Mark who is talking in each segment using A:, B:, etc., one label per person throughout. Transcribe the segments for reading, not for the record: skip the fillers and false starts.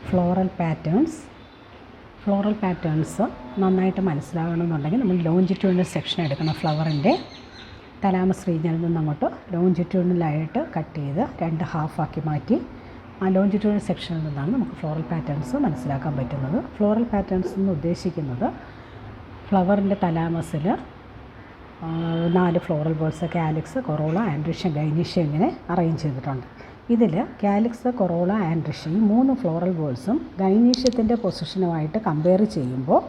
A: Floral patterns നന്നായിട്ട് മനസ്സിലാകണമെന്നുണ്ടെങ്കിൽ നമ്മൾ longitudinal section എടുക്കണം. ഫ്ലവറിൻ്റെ തലാമസ് റീജിയനിൽ നിന്ന് അങ്ങോട്ട് ലോഞ്ചിറ്റ്യൂഡിനലായിട്ട് കട്ട് ചെയ്ത് 2 ഹാഫാക്കി മാറ്റി ആ ലോഞ്ചിറ്റ്യൂഡിനൽ സെക്ഷനിൽ നിന്നാണ് നമുക്ക് ഫ്ലോറൽ പാറ്റേൺസ് മനസ്സിലാക്കാൻ പറ്റുന്നത്. ഫ്ലോറൽ പാറ്റേൺസ് എന്ന് ഉദ്ദേശിക്കുന്നത് ഫ്ലവറിൻ്റെ തലാമസിൽ 4 floral balls calyx, corolla, androecium, gynoecium ഇങ്ങനെ അറേഞ്ച് ചെയ്തിട്ടുണ്ട്. ഇതിൽ കാലിക്സ്, കൊറോള, ആൻഡ്രീഷ്യം ഈ 3 ഫ്ലോറൽ ബോൾസും ഗൈനീഷ്യത്തിൻ്റെ പൊസിഷനുമായിട്ട് കമ്പയർ ചെയ്യുമ്പോൾ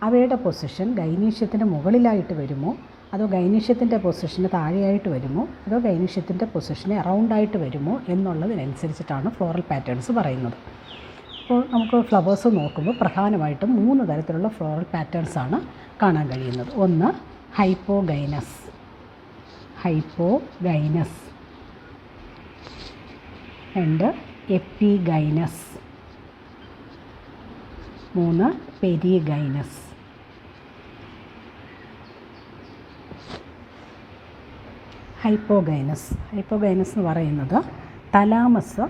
A: അവയുടെ പൊസിഷൻ ഗൈനീഷ്യത്തിൻ്റെ മുകളിലായിട്ട് വരുമോ, അതോ ഗൈനീഷ്യത്തിൻ്റെ പൊസിഷന് താഴെയായിട്ട് വരുമോ, അതോ ഗൈനീഷ്യത്തിൻ്റെ പൊസിഷന് അറൗണ്ടായിട്ട് വരുമോ എന്നുള്ളതിനനുസരിച്ചിട്ടാണ് ഫ്ലോറൽ പാറ്റേൺസ് പറയുന്നത്. അപ്പോൾ നമുക്ക് ഫ്ലവേഴ്സ് നോക്കുമ്പോൾ പ്രധാനമായിട്ടും 3 തരത്തിലുള്ള ഫ്ലോറൽ പാറ്റേൺസാണ് കാണാൻ കഴിയുന്നത്. ഒന്ന് ഹൈപ്പോഗൈനസ്, 2 എപ്പിഗൈനസ്, 3 പെരിഗൈനസ്. ഹൈപ്പോഗൈനസ് എന്ന് പറയുന്നത് തലാമസ്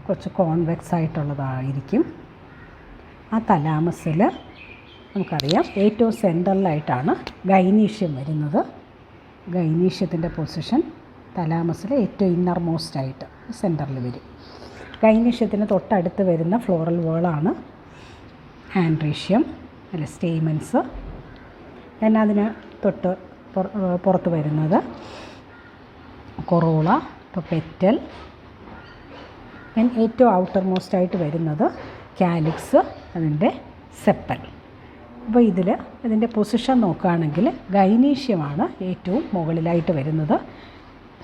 A: കുറച്ച് കോൺവെക്സ് ആയിട്ടുള്ളതായിരിക്കും. ആ തലാമസിൽ നമുക്കറിയാം ഏറ്റവും സെൻറ്ററിലായിട്ടാണ് ഗൈനീഷ്യം വരുന്നത്. ഗൈനീഷ്യത്തിൻ്റെ പൊസിഷൻ തലാമസിൽ ഏറ്റവും ഇന്നർ മോസ്റ്റായിട്ട് സെൻറ്ററിൽ വരും. ഗൈനീഷ്യത്തിന് തൊട്ടടുത്ത് വരുന്ന ഫ്ലോറൽ വേളാണ് ആൻഡ്രീഷ്യം അല്ല സ്റ്റേമൻസ്. then അതിന് തൊട്ട് പുറത്ത് വരുന്നത് കൊറോള, ഇപ്പോൾ പെറ്റൽ. then ഏറ്റവും ഔട്ടർ മോസ്റ്റായിട്ട് വരുന്നത് കാലിക്സ്, അതിൻ്റെ സെപ്പൽ. അപ്പോൾ ഇതിൻ്റെ പൊസിഷൻ നോക്കുകയാണെങ്കിൽ ഗൈനീഷ്യമാണ് ഏറ്റവും മുകളിലായിട്ട് വരുന്നത്.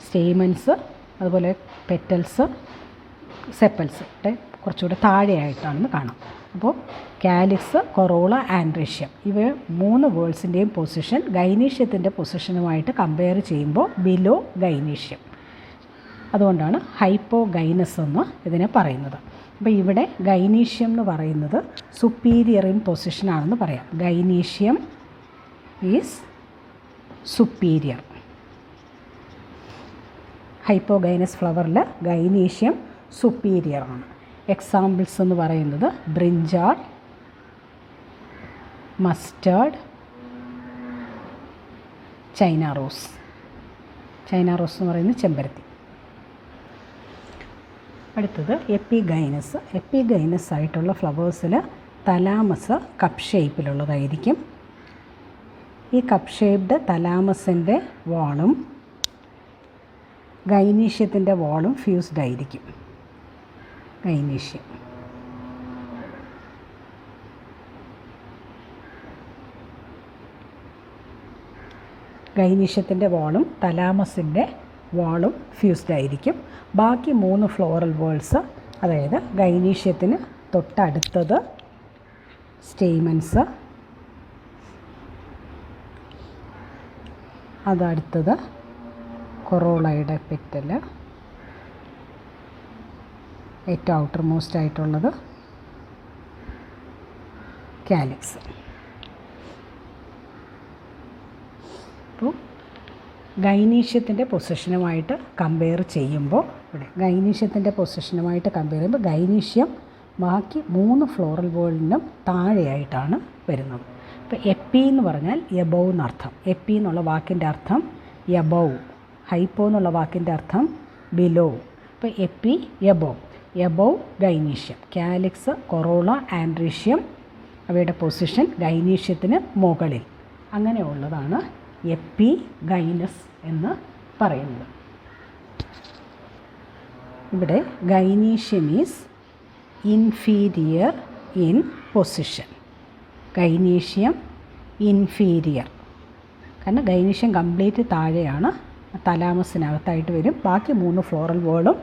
A: സ്റ്റേമൻസ് അതുപോലെ പെറ്റൽസ്, സെപ്പൽസ് കുറച്ചുകൂടെ താഴെയായിട്ടാണെന്ന് കാണാം. അപ്പോൾ കാലിക്സ്, കൊറോള, ആൻഡ്രീഷ്യം ഇവ 3 വേൾഡ്സിൻ്റെയും പൊസിഷൻ ഗൈനീഷ്യത്തിൻ്റെ പൊസിഷനുമായിട്ട് കമ്പയർ ചെയ്യുമ്പോൾ ബിലോ ഗൈനീഷ്യം. അതുകൊണ്ടാണ് ഹൈപ്പോഗൈനസ് എന്ന് ഇതിനെ പറയുന്നത്. അപ്പോൾ ഇവിടെ ഗൈനീഷ്യം എന്ന് പറയുന്നത് സുപ്പീരിയർ ഇൻ പൊസിഷനാണെന്ന് പറയാം. Gynoecium is superior. ഹൈപ്പോഗൈനസ് ഫ്ലവറിൽ ഗൈനീഷ്യം സുപ്പീരിയർ ആണ്. എക്സാമ്പിൾസ് എന്ന് പറയുന്നത് ബ്രിഞ്ചാൾ, മസ്റ്റേർഡ്, ചൈന റോസ് എന്ന് പറയുന്നത് ചെമ്പരത്തി. അടുത്തത് എപ്പിഗൈനസ് ആയിട്ടുള്ള ഫ്ലവേഴ്സിൽ തലാമസ് കപ്പ് ഷേപ്പിലുള്ളതായിരിക്കും. ഈ കപ്പ് ഷേപ്ഡ് തലാമസിൻ്റെ വാളും ഗൈനീഷ്യത്തിൻ്റെ വാളും ഫ്യൂസ്ഡ് ആയിരിക്കും. ഗൈനീഷ്യത്തിൻ്റെ വാളും തലാമസിൻ്റെ വാളും ഫ്യൂസ്ഡ് ആയിരിക്കും. ബാക്കി 3 ഫ്ലോറൽ വേൾസ്, അതായത് ഗൈനീഷ്യത്തിന് തൊട്ടടുത്തത് സ്റ്റേമൻസ്, അതടുത്തത് കൊറോളയുടെ പെറ്റൽ, ഏറ്റവും ഔട്ടർ മോസ്റ്റ് ആയിട്ടുള്ളത് കാലിക്സ്. അപ്പോൾ ഗൈനീഷ്യത്തിൻ്റെ പൊസിഷനുമായിട്ട് കമ്പയർ ചെയ്യുമ്പോൾ ഗൈനീഷ്യം ബാക്കി 3 ഫ്ലോറൽ വേൾഡിനും താഴെയായിട്ടാണ് വരുന്നത്. ഇപ്പോൾ എപ്പി എന്ന് പറഞ്ഞാൽ എബവ് എന്നർത്ഥം. എപ്പി എന്നുള്ള വാക്കിൻ്റെ അർത്ഥം എബവ്, ഹൈപ്പോ എന്നുള്ള വാക്കിൻ്റെ അർത്ഥം ബിലോ. ഇപ്പോൾ epi above gynoecium. Calyx, corolla, androecium അവയുടെ പൊസിഷൻ ഗൈനീഷ്യത്തിന് മുകളിൽ. അങ്ങനെയുള്ളതാണ് എപ്പിഗൈനസ് എന്ന് പറയുന്നത്. ഇവിടെ gynoecium is inferior in position. Inferior കാരണം ഗൈനീഷ്യം കംപ്ലീറ്റ് താഴെയാണ്, തലാമസിനകത്തായിട്ട് വരും. ബാക്കി 3 ഫ്ലോറൽ വേളും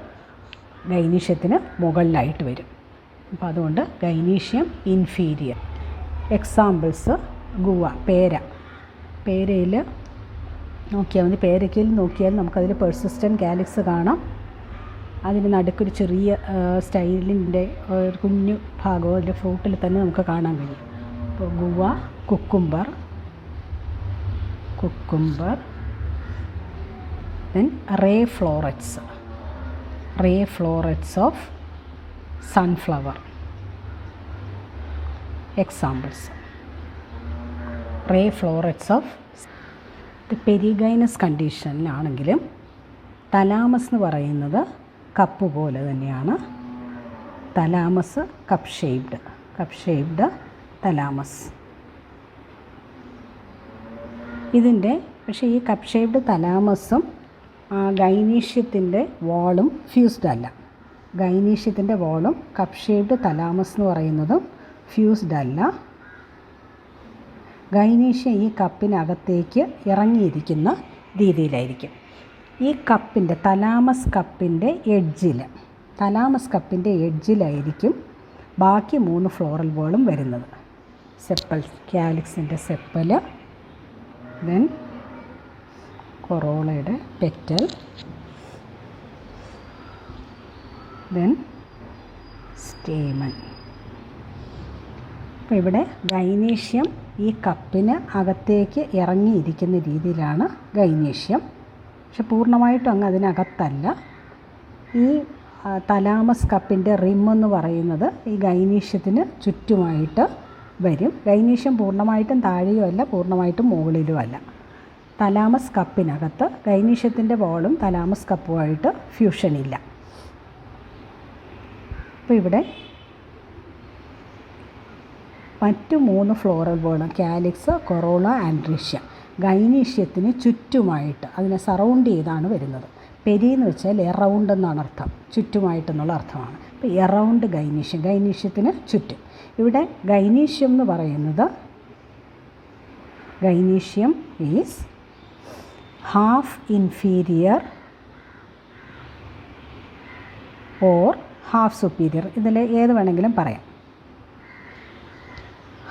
A: ഗൈനീഷ്യത്തിന് മുകളിലായിട്ട് വരും. അപ്പോൾ അതുകൊണ്ട് ഗൈനീഷ്യം ഇൻഫീരിയർ. എക്സാമ്പിൾസ് ഗുവ, പേരയിൽ നോക്കിയാൽ മതി. പേരയ്ക്കയിൽ നോക്കിയാൽ നമുക്കതിൽ പെർസിസ്റ്റൻറ്റ് കാലിക്സ് കാണാം. അതിന് നടുക്കൊരു ചെറിയ സ്റ്റൈലിൻ്റെ ഒരു കുഞ്ഞു ഭാഗവും അതിൻ്റെ ഫ്രൂട്ടിൽ തന്നെ നമുക്ക് കാണാൻ കഴിയും. അപ്പോൾ guava, cucumber, then ray florets of sunflower. Examples. Ray florets of perigynous കണ്ടീഷനിലാണെങ്കിലും തലാമസ് എന്ന് പറയുന്നത് കപ്പ് പോലെ തന്നെയാണ്. Thalamus cup shaped thalamus. ഇതിൻ്റെ പക്ഷേ ഈ കപ്പ് ഷേപ്ഡ് തലാമസും ഗൈനീഷ്യത്തിൻ്റെ വാളും ഫ്യൂസ്ഡ് അല്ല. ഗൈനീഷ്യത്തിൻ്റെ വാളും കപ്പ് ഷേപ്ഡ് തലാമസ് എന്ന് പറയുന്നതും ഫ്യൂസ്ഡ് അല്ല. ഗൈനീഷ്യം ഈ കപ്പിനകത്തേക്ക് ഇറങ്ങിയിരിക്കുന്ന രീതിയിലായിരിക്കും. ഈ കപ്പിൻ്റെ തലാമസ് കപ്പിൻ്റെ എഡ്ജിലായിരിക്കും ബാക്കി 3 ഫ്ലോറൽ ബോളും വരുന്നത്. സെപ്പൽ, കാലിക്സിൻ്റെ സെപ്പല്, ദെൻ കൊറോളയുടെ പെറ്റൽ, ദെൻ സ്റ്റേമൻ. അപ്പോൾ ഇവിടെ ഗൈനീഷ്യം ഈ കപ്പിന് അകത്തേക്ക് ഇറങ്ങിയിരിക്കുന്ന രീതിയിലാണ് ഗൈനീഷ്യം. പക്ഷെ പൂർണ്ണമായിട്ടും അങ്ങ് അതിനകത്തല്ല. ഈ തലാമസ് കപ്പിൻ്റെ റിം എന്ന് പറയുന്നത് ഈ ഗൈനീഷ്യത്തിന് ചുറ്റുമായിട്ട് വരും. ഗൈനീഷ്യം പൂർണ്ണമായിട്ടും താഴെയും അല്ല, പൂർണ്ണമായിട്ടും മുകളിലും അല്ല. തലാമസ് കപ്പിനകത്ത് ഗൈനീഷ്യത്തിൻ്റെ ബോളും തലാമസ് കപ്പുമായിട്ട് ഫ്യൂഷനില്ല. അപ്പോൾ ഇവിടെ മറ്റു 3 ഫ്ലോറൽ ബോളും കാലിക്സ്, കൊറോള, ആൻഡ്രീഷ്യ ഗൈനീഷ്യത്തിന് ചുറ്റുമായിട്ട് അതിനെ സറൗണ്ട് ചെയ്താണ് വരുന്നത്. പെരി എന്ന് വെച്ചാൽ എറൗണ്ട് എന്നാണ് അർത്ഥം, ചുറ്റുമായിട്ടെന്നുള്ള അർത്ഥമാണ്. അപ്പോൾ എറൗണ്ട് ഗൈനീഷ്യത്തിന് ചുറ്റും. ഇവിടെ ഗൈനീഷ്യം എന്ന് പറയുന്നത് gynoecium is half inferior or half superior. ഇതിൽ ഏത് വേണമെങ്കിലും പറയാം.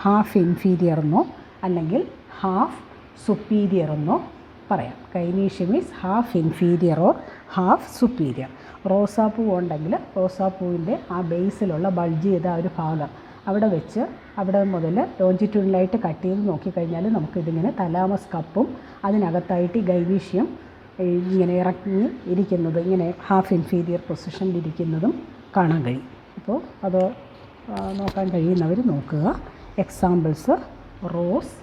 A: ഹാഫ് ഇൻഫീരിയർ എന്നോ അല്ലെങ്കിൽ ഹാഫ് സുപ്പീരിയർ എന്നോ പറയാം. Gynoecium is half inferior or half superior. റോസാപ്പൂ ഉണ്ടെങ്കിൽ റോസാപ്പൂവിൻ്റെ ആ ബേസിലുള്ള ബൾജ് ചെയ്ത ഒരു ഭാഗം അവിടെ വെച്ച് അവിടെ മുതൽ ലോഞ്ചിറ്റ്യൂഡിലായിട്ട് കട്ട് ചെയ്ത് നോക്കിക്കഴിഞ്ഞാൽ നമുക്കിതിങ്ങനെ തലാമസ് കപ്പും അതിനകത്തായിട്ട് ഈ ഗൈനീഷ്യം ഇങ്ങനെ ഇറങ്ങി ഇരിക്കുന്നത്, ഇങ്ങനെ ഹാഫ് ഇൻഫീരിയർ പൊസിഷനിലിരിക്കുന്നതും കാണാൻ കഴിയും. അപ്പോൾ അത് നോക്കാൻ കഴിയുന്നവർ നോക്കുക. എക്സാമ്പിൾസ് റോസ്,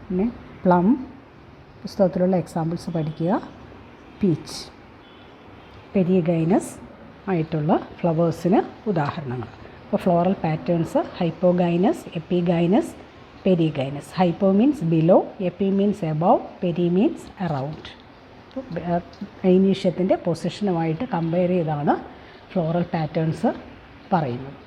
A: പിന്നെ പ്ലം, പുസ്തകത്തിലുള്ള എക്സാമ്പിൾസ് പഠിക്കുക. പീച്ച്, പെരിഗൈനസ് ആയിട്ടുള്ള ഫ്ലവേഴ്സിന് ഉദാഹരണങ്ങൾ. അപ്പോൾ floral patterns hypogynous, epigynous, perigynous. Hypo means below, epi means above, peri means around. ഗൈനീഷ്യത്തിൻ്റെ പൊസിഷനുമായിട്ട് കമ്പയർ ചെയ്താണ് ഫ്ലോറൽ പാറ്റേൺസ് പറയുന്നത്.